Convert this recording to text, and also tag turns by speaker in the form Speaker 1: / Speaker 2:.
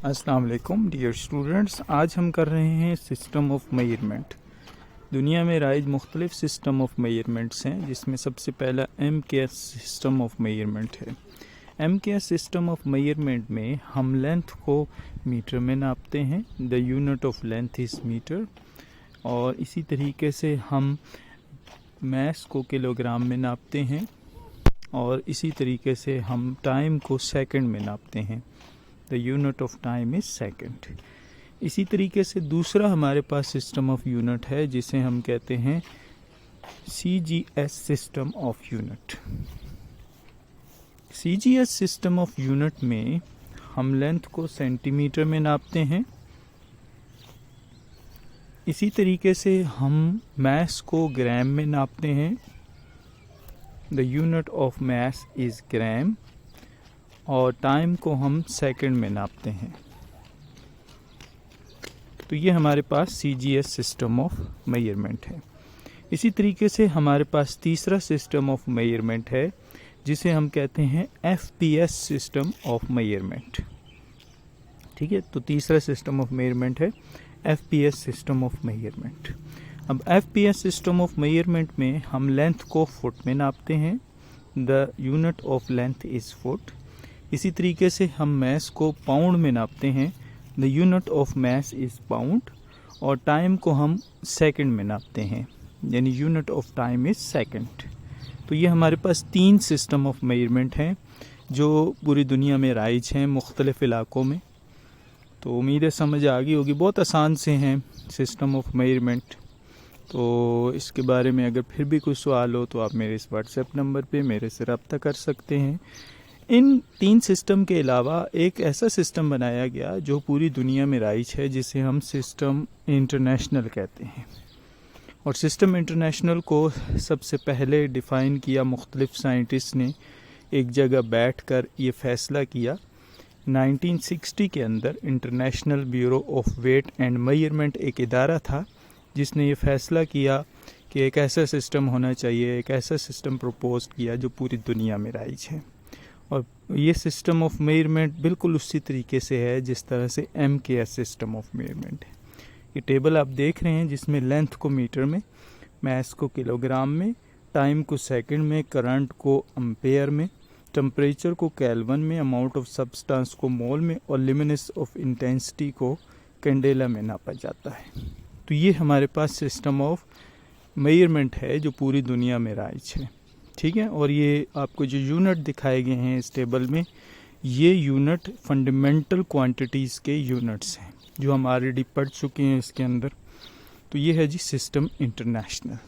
Speaker 1: अस्सलाम वालेकुम dear students. आज हम कर रहे हैं सिस्टम ऑफ मेजरमेंट। दुनिया में राइज मुख्तलिफ सिस्टम ऑफ मेजरमेंट्स हैं, जिसमें सबसे पहला MKS सिस्टम ऑफ मेजरमेंट है। MKS सिस्टम ऑफ मेजरमेंट में हम लेंथ को मीटर में नापते हैं। The unit of length is metre. और इसी तरीके से हम मास को किलोग्राम में नापते हैं, और इसी तरीके से हम टाइम को सेकंड में नापते हैं। The unit of time is second. इसी तरीके से दूसरा हमारे पास सिस्टम ऑफ यूनिट है, जिसे हम कहते हैं CGS system of unit. CGS system of unit में हम लेंथ को सेंटीमीटर में नापते हैं। इसी तरीके से हम मास को ग्राम में नापते हैं। The unit of mass is gram. और टाइम को हम सेकंड में नापते हैं। तो ये हमारे पास CGS सिस्टम ऑफ मेजरमेंट है। इसी तरीके से हमारे पास तीसरा सिस्टम ऑफ मेजरमेंट है, जिसे हम कहते हैं FPS सिस्टम ऑफ मेजरमेंट। ठीक है, तो तीसरा सिस्टम ऑफ मेजरमेंट है FPS सिस्टम ऑफ मेजरमेंट। अब FPS सिस्टम ऑफ मेजरमेंट में हम लेंथ को फुट में नापते हैं। The unit of length is foot. इसी तरीके से हम मास को पाउंड में नापते हैं। The unit of mass is pound. और टाइम को हम सेकंड में नापते हैं, यानी unit of time is second. तो ये हमारे पास 3 सिस्टम ऑफ मेजरमेंट हैं जो पूरी दुनिया में राइज हैं मुख्तलिफ इलाकों में। तो उम्मीद है समझ आ गई होगी। बहुत आसान से हैं सिस्टम ऑफ मेजरमेंट। तो इसके बारे में अगर फिर भी कोई सवाल हो तो आप मेरे इस व्हाट्सएप नंबर पे मेरे से रब्ता कर सकते हैं। इन 3 सिस्टम के अलावा एक ऐसा सिस्टम बनाया गया जो पूरी दुनिया में राइज है, जिसे हम सिस्टम इंटरनेशनल कहते हैं। और सिस्टम इंटरनेशनल को सबसे पहले डिफ़ाइन किया मुख्तलिफ साइंटिस्ट ने एक जगह बैठकर ये फ़ैसला किया। 1960 के अंदर International Bureau of weight and measurement एक इदारा था, जिसने ये फ़ैसला किया कि एक ऐसा सिस्टम होना चाहिए, एक ऐसा सिस्टम प्रपोज किया जो पूरी दुनिया में राइज है। और ये सिस्टम ऑफ मेजरमेंट बिल्कुल उसी तरीके से है जिस तरह से MKS सिस्टम ऑफ मेजरमेंट है। ये टेबल आप देख रहे हैं, जिसमें लेंथ को मीटर में, मास को किलोग्राम में, टाइम को सेकंड में, करंट को एम्पेयर में, टेम्परेचर को केल्विन में, अमाउंट ऑफ सब्सटेंस को मोल में, और लिमिनेंस ऑफ इंटेंसिटी को कैंडेला में नापा जाता है। तो ये हमारे पास सिस्टम ऑफ मेजरमेंट है जो पूरी दुनिया में राइज है। ठीक है, और ये आपको जो यूनिट दिखाए गए हैं इस टेबल में, ये यूनिट फंडामेंटल क्वांटिटीज़ के यूनिट्स हैं जो हम ऑलरेडी पढ़ चुके हैं इसके अंदर। तो ये है जी सिस्टम इंटरनेशनल।